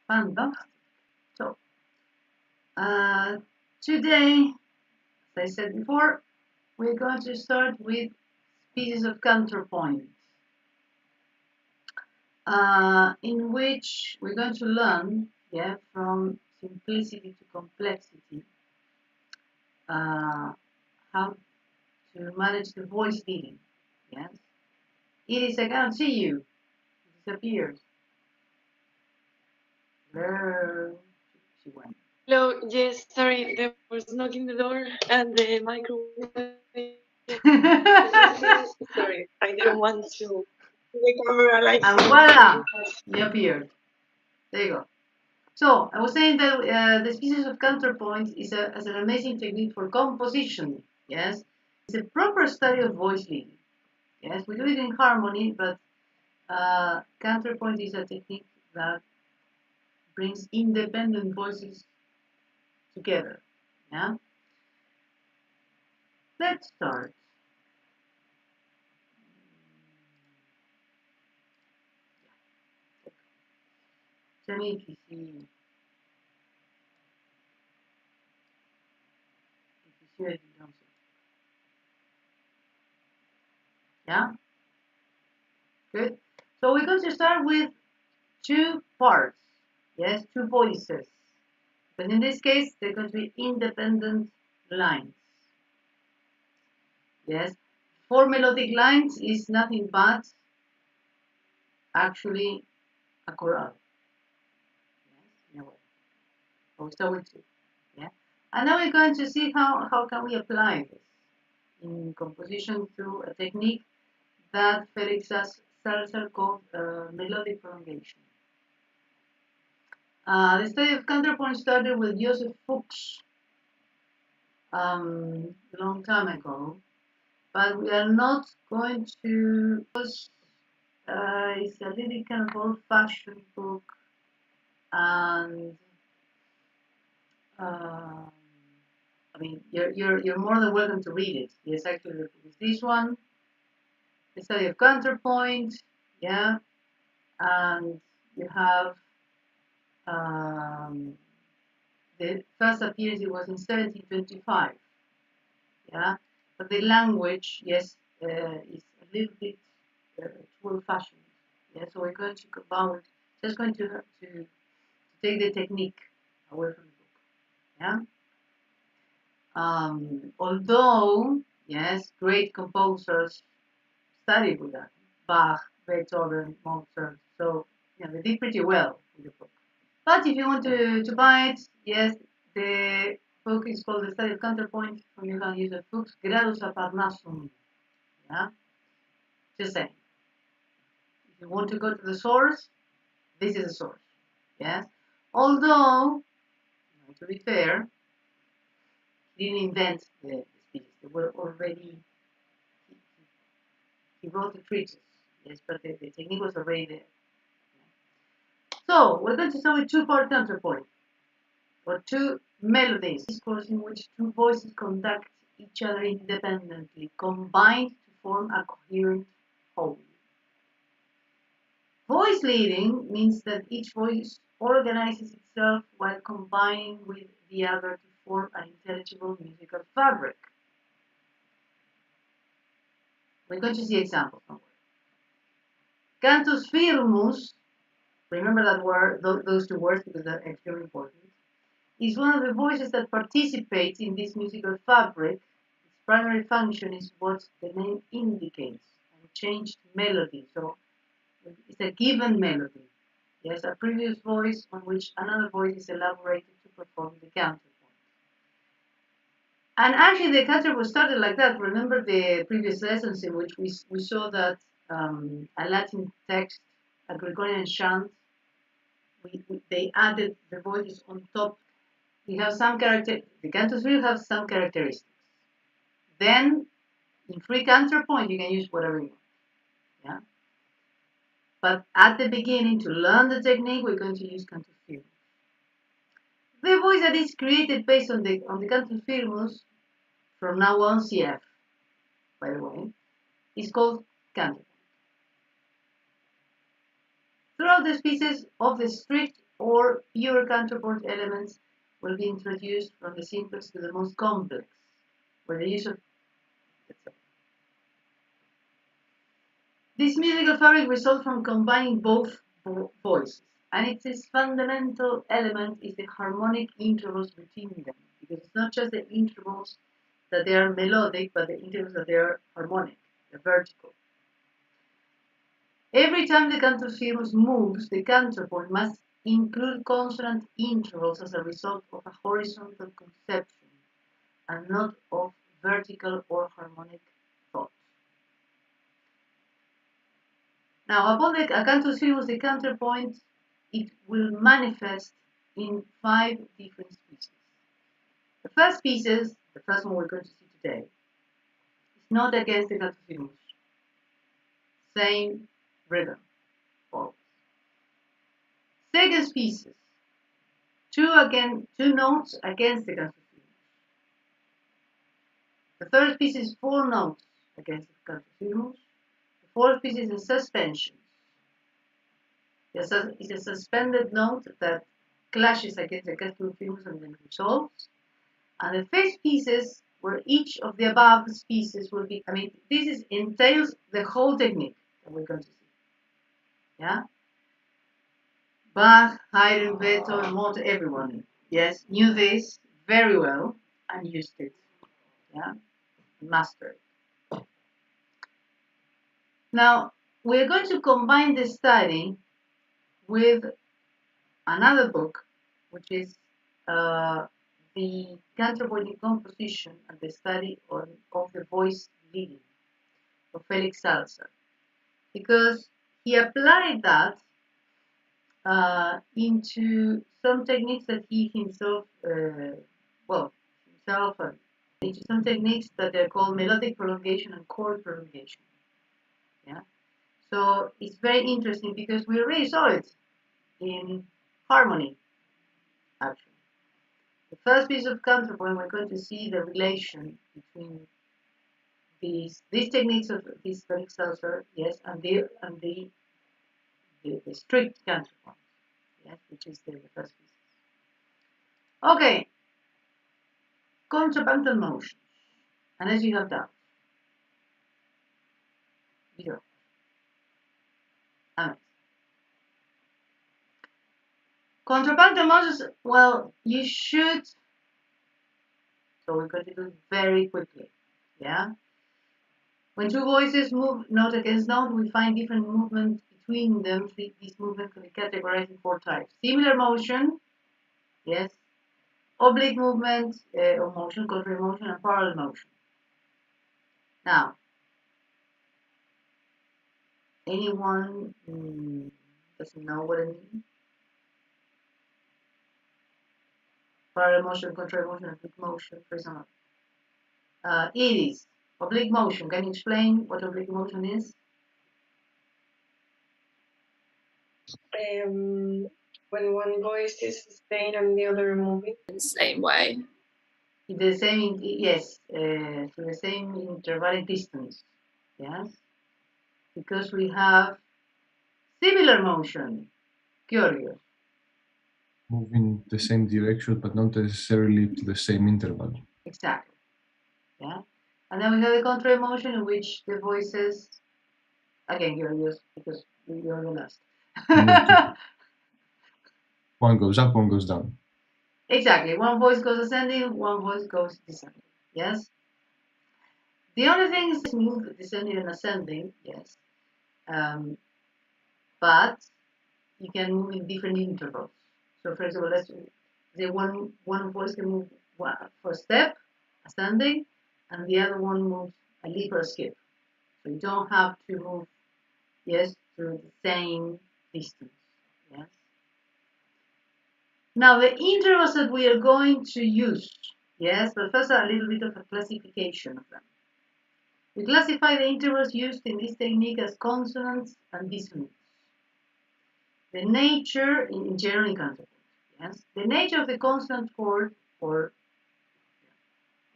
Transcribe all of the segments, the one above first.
Fantastic. So, today, as I said before, we're going to start with species of counterpoint, in which we're going to learn, from simplicity to complexity, how to manage the voice leading. Yes, it is. I cannot see you. It disappears. Where she went? Hello, yes, sorry, there was knocking the door and the microphone. Sorry, I didn't want to the camera like. And voila, you appeared. There you go. So I was saying that the species of counterpoint is an amazing technique for composition. Yes, it's a proper study of voice leading. Yes, we do it in harmony, but counterpoint is a technique that brings independent voices together. Yeah, let's start. Tell me if you see or if you don't see. Yeah, good. So we're going to start with two parts. Yes, two voices. But in this case, they're going to be independent lines. Yes, four melodic lines is nothing but actually a chorale. Yes, in a way. So we start with two. Yeah, and now we're going to see how can we apply this in composition through a technique that Felix Salzer called melodic prolongation. The study of counterpoint started with Joseph Fuchs a long time ago, but we are not going to, because it's a little kind of old-fashioned book, and I mean, you're more than welcome to read it. Yes, actually, this one, the study of counterpoint, yeah, and you have the first appearance, it was in 1725, yeah, but the language, yes, is a little bit too old-fashioned. Yeah, so we're going to combine, just going to take the technique away from the book. Yeah. Although, yes, great composers studied with that, Bach, Beethoven, Mozart, so they did pretty well with the book. But if you want to buy it, yes, the book is called The Study of Counterpoint, and you can use the books Gradus a Parnassum. Yeah, just saying. If you want to go to the source, this is the source. Yes, although, to be fair, he didn't invent the speeches; they were already. He wrote the treatise. Yes, but the technique was already there. So we're going to start with two-part counterpoint, or two melodies. This course in which two voices conduct each other independently, combined to form a coherent whole. Voice leading means that each voice organizes itself while combining with the other to form an intelligible musical fabric. We're going to see examples from it. Cantus firmus, remember that word, those two words, because they're extremely important, is one of the voices that participates in this musical fabric. Its primary function is what the name indicates, unchanged melody. So it's a given melody. Yes, a previous voice on which another voice is elaborated to perform the counterpoint. And actually, the counterpoint started like that. Remember the previous lessons in which we saw that a Latin text, a Gregorian chant, they added the voices on top. You have some character. The cantos will have some characteristics. Then, in free counterpoint, you can use whatever you want. Yeah. But at the beginning, to learn the technique, we're going to use cantus firmus. The voice that is created based on the cantus firmus, from now on CF, by the way, is called counterpoint. Throughout the species of the strict or pure counterpoint elements will be introduced from the simplest to the most complex, where the use of this musical fabric results from combining both voices, and its fundamental element is the harmonic intervals between them, because it's not just the intervals that they are melodic, but the intervals that they are harmonic, they're vertical. Every time the cantus moves, the counterpoint must include consonant intervals as a result of a horizontal conception and not of vertical or harmonic thought. Now, upon the cantus firmus, the counterpoint, it will manifest in 5 different species. The first species, the first one we're going to see today, is not against the cantus firmus. Same rhythm, always. Second species, two notes against the cantus firmus. The third species, 4 notes against the cantus firmus. The fourth species is suspensions. It's a suspended note that clashes against the cantus firmus and then resolves. And the fifth species, where each of the above species will be, this entails the whole technique that we're going to see. Yeah? Bach, Haydn, Beethoven, Mozart, everyone, yes, knew this very well and used it. Yeah? Mastered it. Now, we're going to combine this study with another book, which is the Counterpoint Composition and the Study of the Voice Leading of Felix Salzer, because he applied that into some techniques that he himself, into some techniques that are called melodic prolongation and chord prolongation. Yeah. So it's very interesting because we already saw it in harmony, actually. The first piece of counterpoint, we're going to see the relation between these techniques of this Felix Salzer, yes, and the strict counterpoint, yes, which is the first piece. Okay, contrapuntal motions, and as you have done, here. Contrapuntal motions, well, you should, so we're going to do it very quickly, yeah? When two voices move note against note, we find different movements between them. These movements can be categorized in 4 types. Similar motion, yes. Oblique movement, or motion, contrary motion, and parallel motion. Now, anyone doesn't know what I mean? Parallel motion, contrary motion, oblique motion, for example. It is oblique motion. Can you explain what oblique motion is? When one voice is staying and the other moving. The same way. The same, yes, to the same intervallic distance, yes, because we have similar motion, curious. Move in the same direction, but not necessarily to the same interval. Exactly, yeah. And then we have the contrary motion in which the voices, again, curious, because you're the last. One goes up, one goes down. Exactly, one voice goes ascending, one voice goes descending, yes. The only thing is move descending and ascending, yes, but you can move in different intervals. So, for example, let's say one voice can move for a step, ascending, and the other one moves a leap or a skip. So you don't have to move, yes, through the same distance, yes. Now, the intervals that we are going to use, yes, but first a little bit of a classification of them. We classify the intervals used in this technique as consonants and dissonants. The nature, in general in counterpoint, yes, the nature of the consonant chord or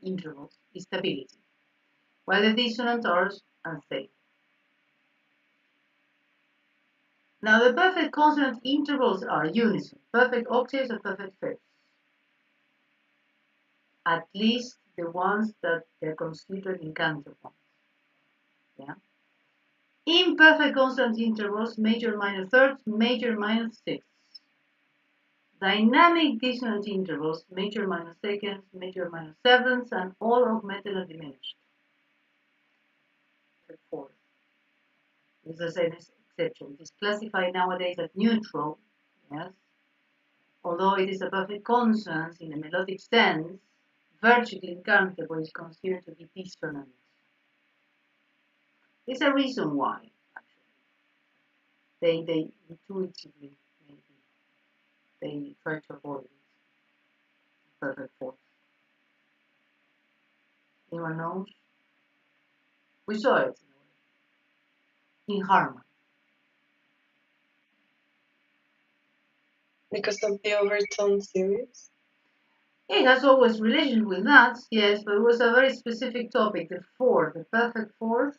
intervals is stability, while the dissonants are unstable. Now the perfect consonant intervals are unison, perfect octaves and perfect fifths. At least the ones that they're considered in counterpoint. Yeah. Imperfect consonant intervals, major minor thirds, major minor sixths. Dynamic dissonant intervals, major minor seconds, major minor sevenths, and all augmented and diminished. Fourth. This is an exception. It is classified nowadays as neutral, yes. Although it is a perfect consonant in a melodic sense, virtually incountable is considered to be dissonant. There's a reason why, actually. They intuitively, maybe, they try to avoid it. Perfect fourth. Anyone knows? We saw it in harmony. Because of the overtone series? It has always relation with that, yes, but it was a very specific topic, the fourth, the perfect fourth,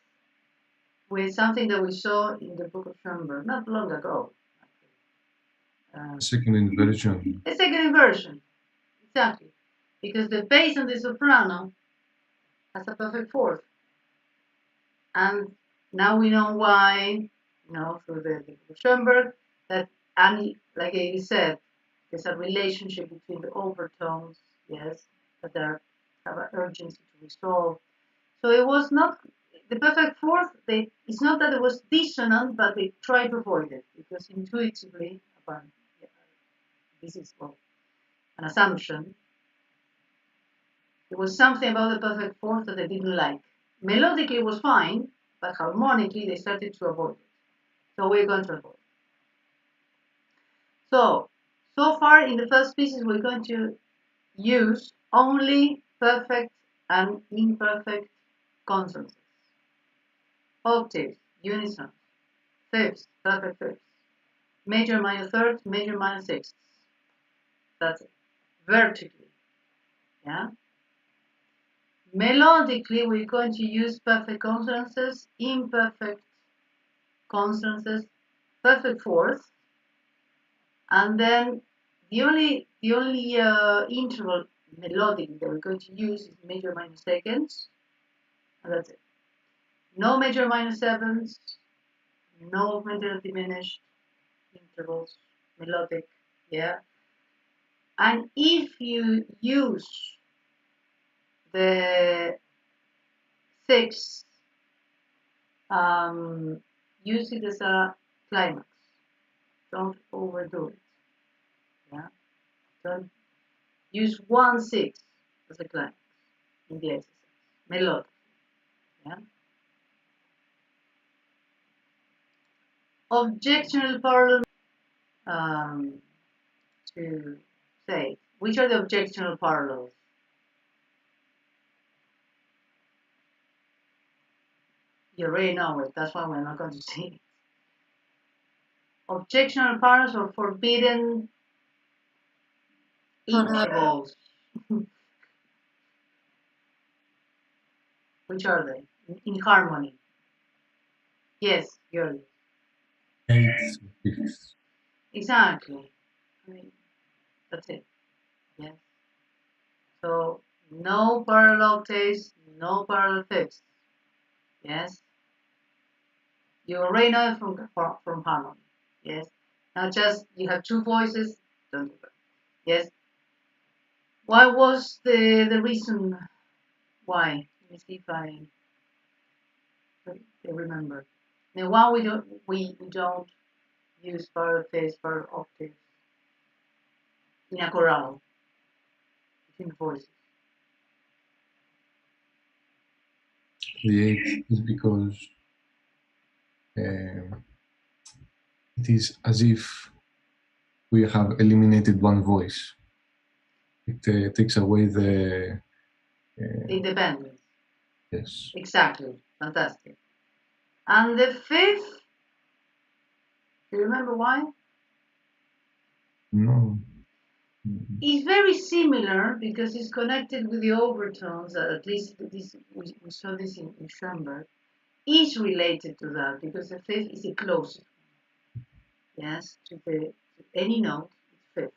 with something that we saw in the book of Schoenberg, not long ago. Second inversion. The second inversion, exactly, because the bass and the soprano has a perfect fourth, and now we know why, through the book of Schoenberg, that like I said, there's a relationship between the overtones, yes, that have an urgency to resolve. So it was not the perfect fourth. It's not that it was dissonant, but they tried to avoid it because intuitively, this is an assumption. There was something about the perfect fourth that they didn't like. Melodically it was fine, but harmonically they started to avoid it. So we're going to avoid it. So far in the first pieces we're going to use only perfect and imperfect consonants. Octaves, unisons, fifths, perfect fifths, major minor thirds, major minor sixths. That's it. Vertically. Yeah. Melodically, we're going to use perfect consonances, imperfect consonances, perfect fourths, and then the only interval melodic that we're going to use is major minor seconds, and that's it. No major minor sevenths, no augmented or diminished intervals, melodic, yeah. And if you use the sixth, use it as a climax. Don't overdo it. Yeah. Don't use 1/6 as a climax in the exercise. Melodic. Yeah. Objectional parallel. To say which are the objectional parallels. You already know it. That's why we're not going to see it. Objectional parallels or forbidden intervals. Which are they? In harmony. Yes, you're. Eighths, fifths. Exactly. That's it. Yes. So no parallel octaves, no parallel fifths. Yes. You already know it from harmony. Yes. Now just you have two voices. Don't do that. Yes. Why was the reason why? Let me see if I remember. Now why we don't use parallel fifths, parallel octaves in a chorale between voices. The eighth is because it is as if we have eliminated one voice. It takes away the Independence. yes. Exactly. Fantastic. And the fifth, do you remember why? No. It's very similar because it's connected with the overtones, at least this, we saw this in Schoenberg, is related to that because the fifth is the closest. yes, to any note, it's fifth.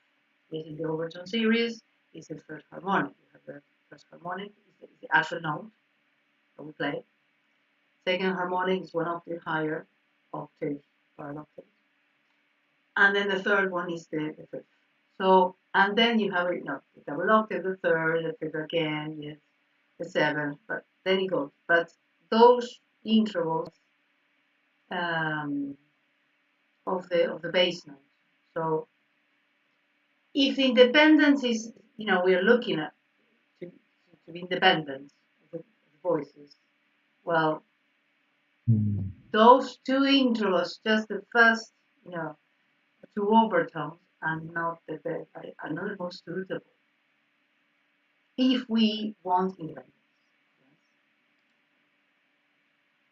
Yes, in the overtone series, is the first harmonic. You have the first harmonic is the actual note that we play. Second harmonic is one octave higher, octave or an octave. And then the third one is the fifth. So, and then you have, the double octave, the third, the fifth again, yes, the seventh, but then it goes. But those intervals of the bass note. So, if independence is, we are looking at to be independent of the voices. Well, those two intervals, just the first, two overtones, are not are not the most suitable if we want independence.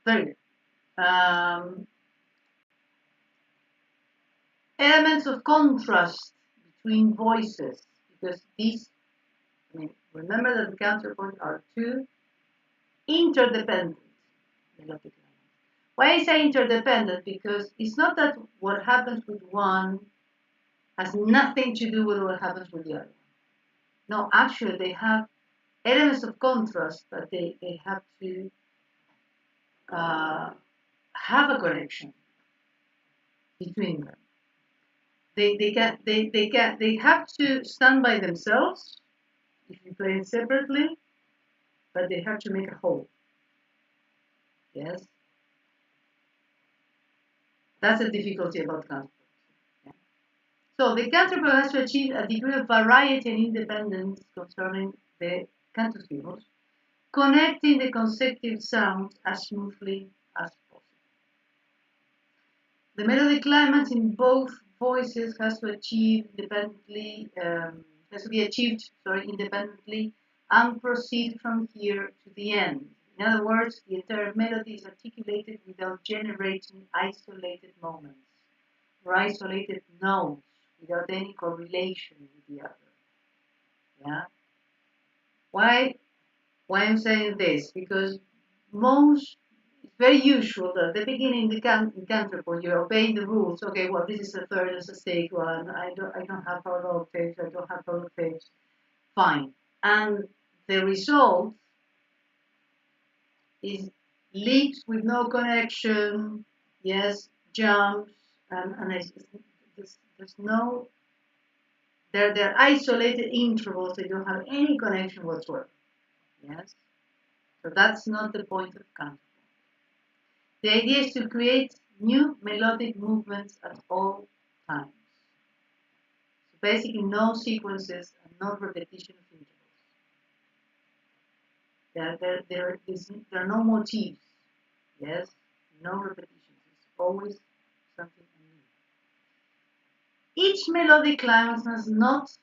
Very good. Elements of contrast between voices, because these, remember that the counterpoint are two interdependent melodic lines. Why I say interdependent? Because it's not that what happens with one has nothing to do with what happens with the other. No, actually, they have elements of contrast, but they have to have a connection between them. They have to stand by themselves if you play it separately, but they have to make a whole. Yes, that's the difficulty about counterpoint. Yeah. So the counterpoint has to achieve a degree of variety and independence concerning the cantus firmus, connecting the consecutive sounds as smoothly as possible. The melodic climax in both voices has to achieve independently, independently, and proceed from here to the end. In other words, the entire melody is articulated without generating isolated moments or isolated notes without any correlation with the other. Yeah. Why I'm saying this? Because it's very usual that at the beginning the counterpoint you're obeying the rules. Okay, well this is a third, it's a stage one. I don't have parallel octaves. I don't have parallel octaves. Fine. And the result is leaps with no connection. Yes, jumps, and there's no. They're isolated intervals. They don't have any connection whatsoever. Yes. So that's not the point of counterpoint. The idea is to create new melodic movements at all times. So basically no sequences and no repetition of intervals. There are no motifs. Yes, no repetitions. It's always something new. Each melodic climax must not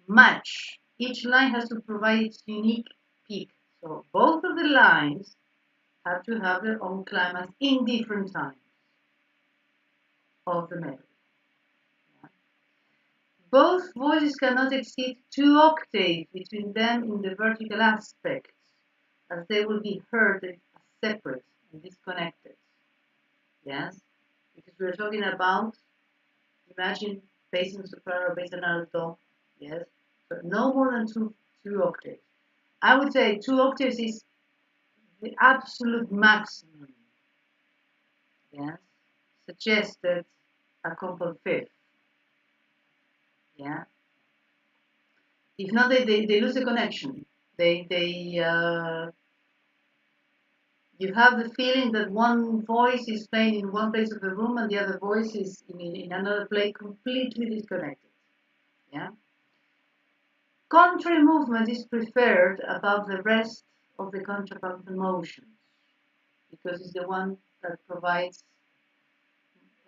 match. Each line has to provide its unique peak. So both of the lines have to have their own climax in different times of the melody. Both voices cannot exceed 2 octaves between them in the vertical aspects, as they will be heard as separate and disconnected. Yes? Because we're talking about, imagine bass and soprano, bass and alto. Yes? So no more than two octaves. I would say 2 octaves is the absolute maximum. Yes? Suggested a compound fifth. Yeah? If not, they lose the connection. You have the feeling that one voice is playing in one place of the room and the other voice is in another place, completely disconnected. Yeah. Contrary movement is preferred above the rest of the contrapuntal motions because it's the one that provides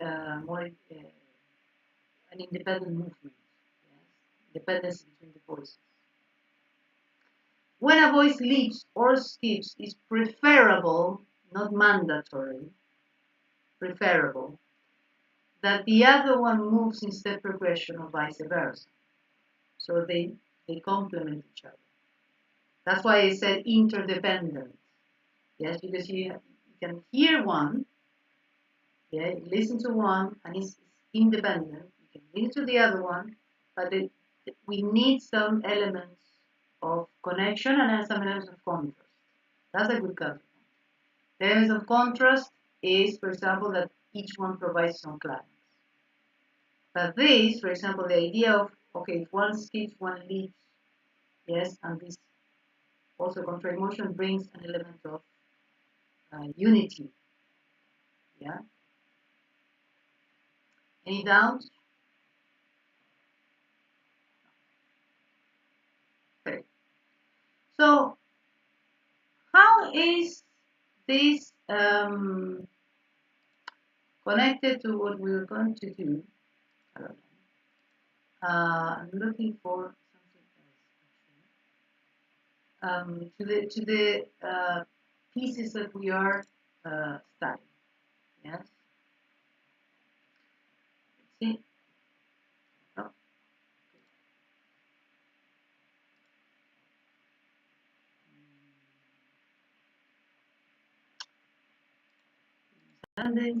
more an independent movement. Yes? Dependence between the voices. When a voice leaps or skips, is preferable, not mandatory, preferable, that the other one moves in step progression or vice versa. So they complement each other. That's why I said interdependent. Yes, because you can hear one, yeah, you listen to one, and independent. You can link to the other one, but we need some elements of connection and some elements of contrast. That's a good counterpoint. The elements of contrast is, for example, that each one provides some climax. But this, for example, the idea of, okay, if one skips, one leaps, yes, and this also contrary motion brings an element of unity. Yeah. Any doubts? Okay. So, how is this connected to what we were going to do? I'm looking for something else. To the pieces that we are studying. Yes. Let's see. Oh. Okay.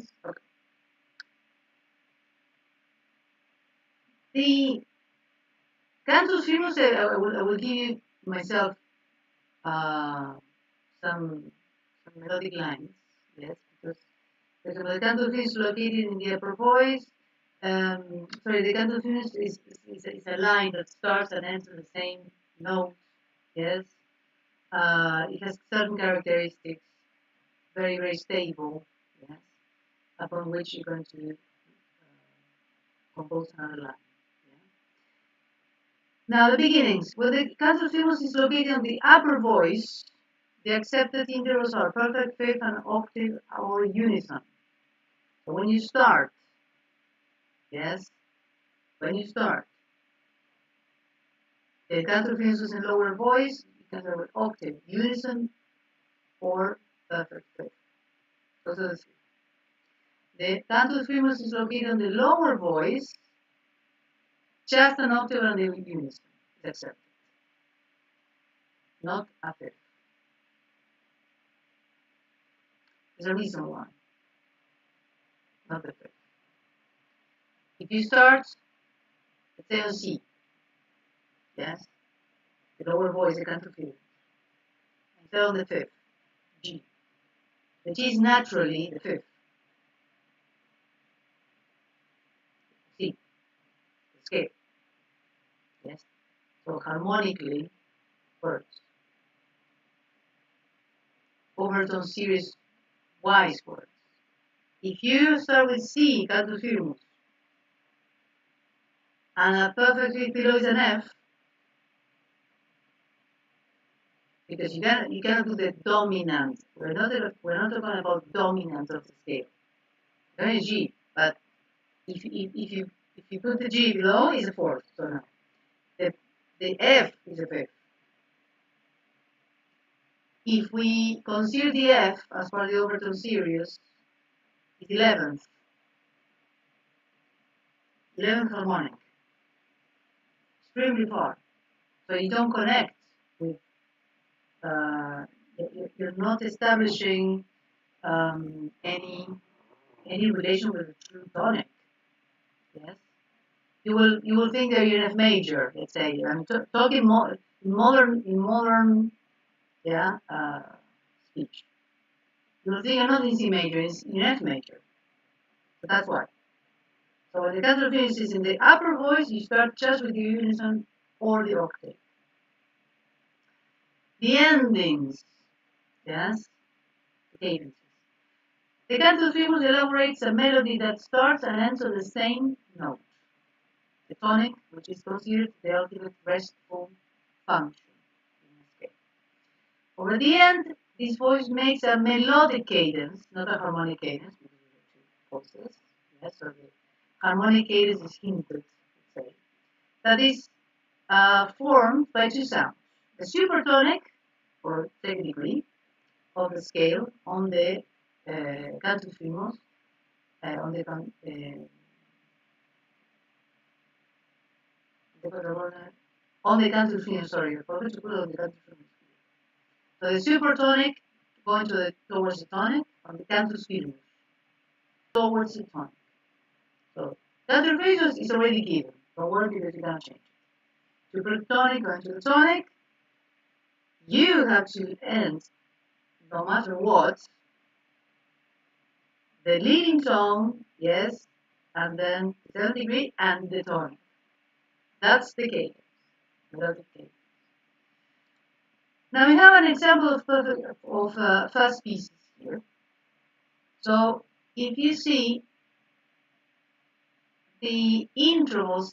The Cantus firmus, I will give you myself some melodic lines, yes, because the cantus firmus is located in the upper voice. Sorry, the cantus firmus is a line that starts and ends with the same note, yes. It has certain characteristics, very, very stable, yes, upon which you're going to compose another line. Now, the beginnings. When the cantus firmus is located on the upper voice, the accepted intervals are perfect fifth and octave or unison. So when you start, yes, when you start, the cantus firmus is in lower voice, you can have octave, unison, or perfect fifth. Those are the three. The cantus firmus is located on the lower voice, just an octave and the unison is accepted, not a fifth. There's a reason why, not the fifth. If you start, let's say on C, yes, the lower voice, the cantus firmus, and start on the fifth, G. The G is naturally the fifth. C, the scale. Yes, so harmonically words. Overtone series wise words. If you start with C, cantus firmus, and a perfect fifth below is an F, because you cannot do the dominant. We're not talking about dominant of the scale. There is G, but if you put the G below, it's a fourth. So now the F is a fifth. If we consider the F as part of the overtone series, it's 11th. 11th harmonic. Extremely far. So you don't connect with, you're not establishing any relation with the true tonic. Yes. You will think that you're in F major, let's say. I'm talking more in modern yeah, speech. You will think you're not in C major, it's in F major. So that's why. So when the cantus firmus is in the upper voice, you start just with the unison or the octave. The endings, yes, the cadences. The cantus firmus elaborates a melody that starts and ends on the same note. The tonic, which is considered the ultimate restful function in the scale. Over the end, this voice makes a melodic cadence, not a harmonic cadence, because we have two voices. Yes, so the harmonic cadence is hinted, let's say, that is formed by two sounds. The supertonic, or second degree, of the scale on the cantus firmus, on the cantus firmus, sorry, on the cantus firmus. So the supertonic going towards the tonic on the cantus firmus, towards the tonic. So Counterpoint is already given. Don't worry because you cannot change it. Supertonic going to the tonic. You have to end, no matter what, the leading tone, yes, and then 7th degree and the tonic. That's the cadence, melodic cadence. Now we have an example of fast pieces here. So if you see the intervals